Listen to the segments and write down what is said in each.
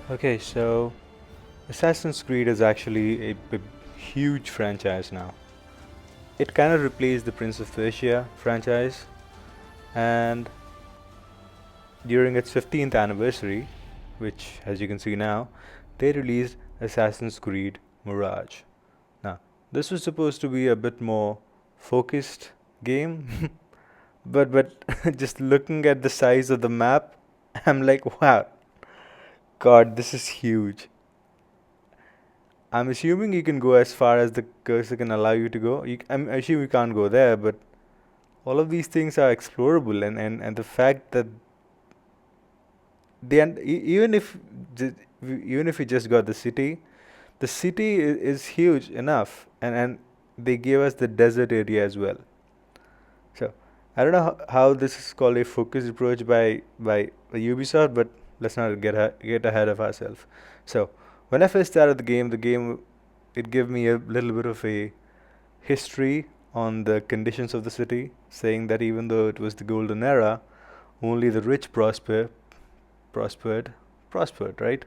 Okay, so Assassin's Creed is actually a huge franchise now. It kind of replaced the Prince of Persia franchise, and during its 15th anniversary, which as you can see now, they released Assassin's Creed Mirage. Now, this was supposed to be a bit more focused game, but just looking at the size of the map, I'm like, wow, God, this is huge. I'm assuming you can go as far as the cursor can allow you to go. I'm assuming you can't go there, but all of these things are explorable, and the fact that even if even if we just got the city is huge enough, and they gave us the desert area as well. So I don't know how this is called a focused approach by Ubisoft, but let's not get ahead of ourselves. So when I first started the game it gave me a little bit of a history on the conditions of the city, saying that even though it was the golden era, only the rich prospered, prospered, right?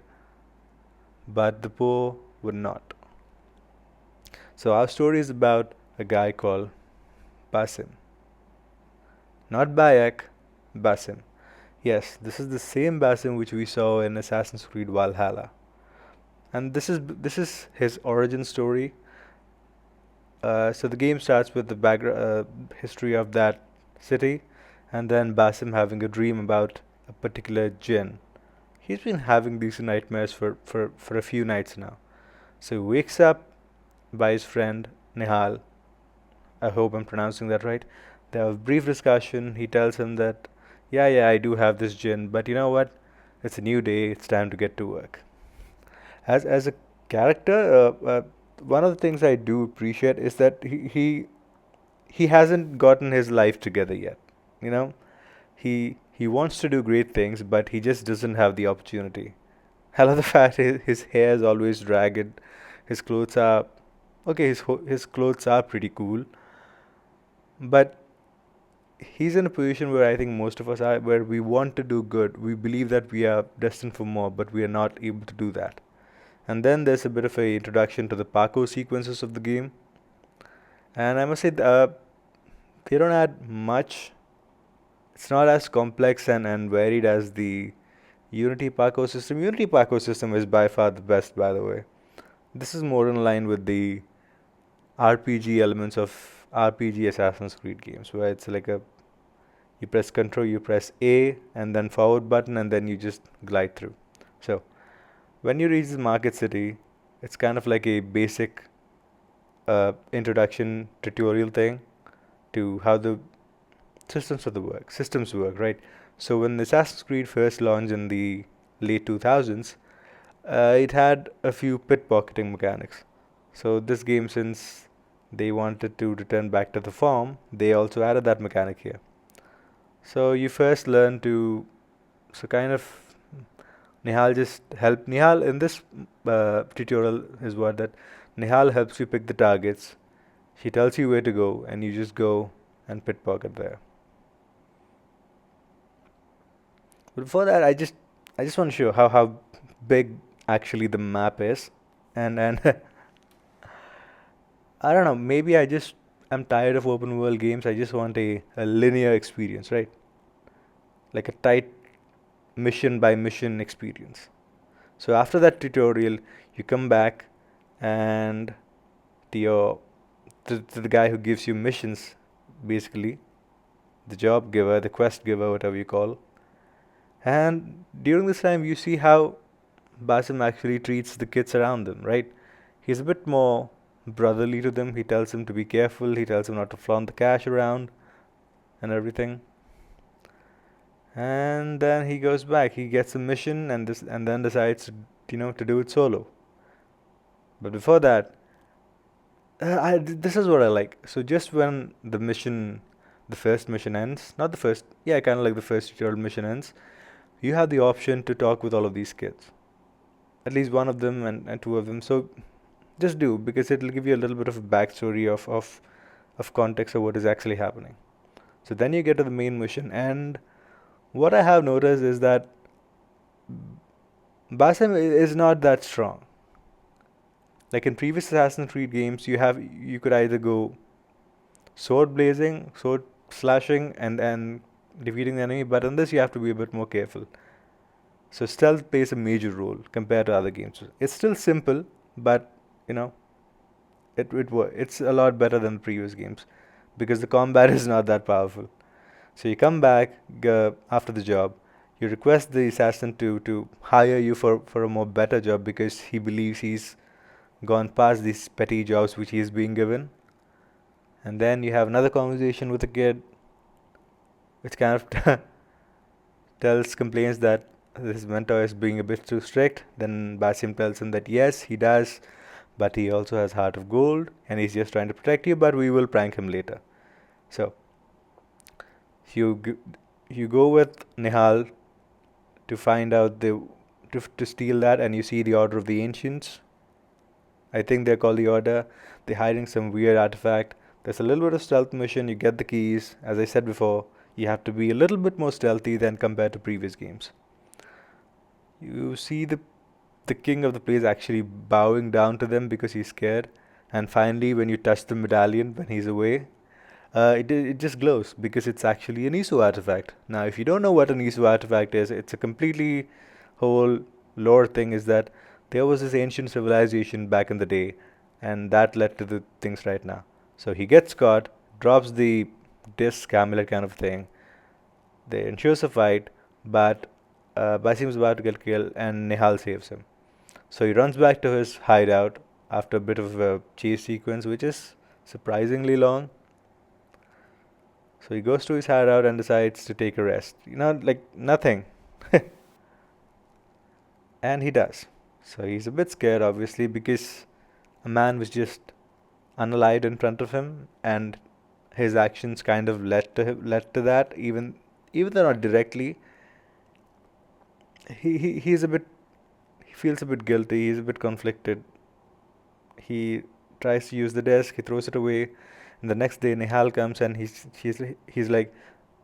But the poor would not. So our story is about a guy called Basim. Not Bayek, Basim. Yes, this is the same Basim which we saw in Assassin's Creed Valhalla. And this is his origin story. So the game starts with the background history of that city, and then Basim having a dream about a particular jinn. He's been having these nightmares for a few nights now. So he wakes up by his friend Nihal. I hope I'm pronouncing that right. They have a brief discussion. He tells him that, yeah, I do have this jinn, but you know what? It's a new day. It's time to get to work. As a character, one of the things I do appreciate is that he hasn't gotten his life together yet. You know, he wants to do great things, but he just doesn't have the opportunity. I love the fact his hair is always ragged. His clothes are okay. His clothes are pretty cool, but he's in a position where I think most of us are, where we want to do good. We believe that we are destined for more, but we are not able to do that. And then there's a bit of a introduction to the parkour sequences of the game, and I must say they don't add much. It's not as complex and varied as the Unity parkour system. Unity parkour system is by far the best, by the way. This is more in line with the RPG elements of RPG Assassin's Creed games, where it's like a you press Control, you press A, and then forward button, and then you just glide through. So when you reach the market city, it's kind of like a basic introduction tutorial thing to how the systems work, right? So when Assassin's Creed first launched in the late 2000s, it had a few pickpocketing mechanics. So this game, since they wanted to return back to the form, they also added that mechanic here. So you first learn to, so kind of Nihal in this tutorial is what that Nihal helps you pick the targets. She tells you where to go, and you just go and pickpocket there. But before that, I just want to show how big actually the map is, and I don't know, maybe I'm tired of open world games. I just want a linear experience, right? Like a tight mission by mission experience. So after that tutorial, you come back and to your to the guy who gives you missions, basically the job giver, the quest giver, whatever you call. And during this time, you see how Basim actually treats the kids around them, right? He's a bit more brotherly to them. He tells them to be careful. He tells them not to flaunt the cash around and everything. And then he goes back. He gets a mission and then decides to do it solo. But before that, this is what I like. So just when the first mission ends, not the first, yeah, kind of like the first tutorial mission ends, you have the option to talk with all of these kids, at least one of them and two of them. So just do, because it'll give you a little bit of a backstory of context of what is actually happening. So then you get to the main mission, and what I have noticed is that Basim is not that strong. Like in previous Assassin's Creed games, you could either go sword blazing, sword slashing, and defeating the enemy, but in this you have to be a bit more careful. So stealth plays a major role compared to other games. It's still simple, but you know it's a lot better than the previous games because the combat is not that powerful. So you come back after the job, you request the assassin to hire you for a more better job because he believes he's gone past these petty jobs which he's being given. And then you have another conversation with the kid, which kind of complains that his mentor is being a bit too strict. Then Basim tells him that yes, he does, but he also has heart of gold, and he's just trying to protect you. But we will prank him later. So you you go with Nihal to find out to steal that, and you see the Order of the Ancients. I think they're called the Order. They're hiding some weird artifact. There's a little bit of stealth mission. You get the keys. As I said before, you have to be a little bit more stealthy than compared to previous games. You see the king of the place actually bowing down to them because he's scared. And finally, when you touch the medallion when he's away, it just glows because it's actually an ISO artifact. Now, if you don't know what an ISO artifact is, it's a completely whole lore thing. Is that there was this ancient civilization back in the day, and that led to the things right now. So he gets caught, drops the disc amulet kind of thing. They ensures a fight, but Basim is about to get killed, and Nihal saves him. So he runs back to his hideout after a bit of a chase sequence, which is surprisingly long. So he goes to his hideout and decides to take a rest. Like nothing. And he does. So he's a bit scared, obviously, because a man was just unalived in front of him, and his actions kind of led to that, even though not directly. He's a bit he feels a bit guilty. He's a bit conflicted. He tries to use the desk. He throws it away. And the next day, Nihal comes and he's like,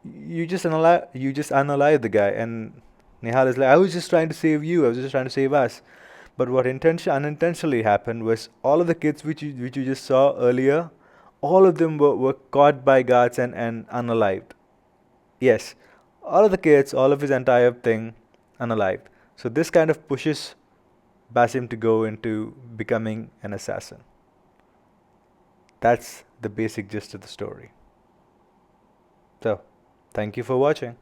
you just unalive the guy. And Nihal is like, I was just trying to save you. I was just trying to save us. But what unintentionally happened was all of the kids which you just saw earlier, all of them were caught by guards and unalived. Yes, all of the kids, all of his entire thing, unalived. So this kind of pushes Basim to go into becoming an assassin. That's the basic gist of the story. So, thank you for watching.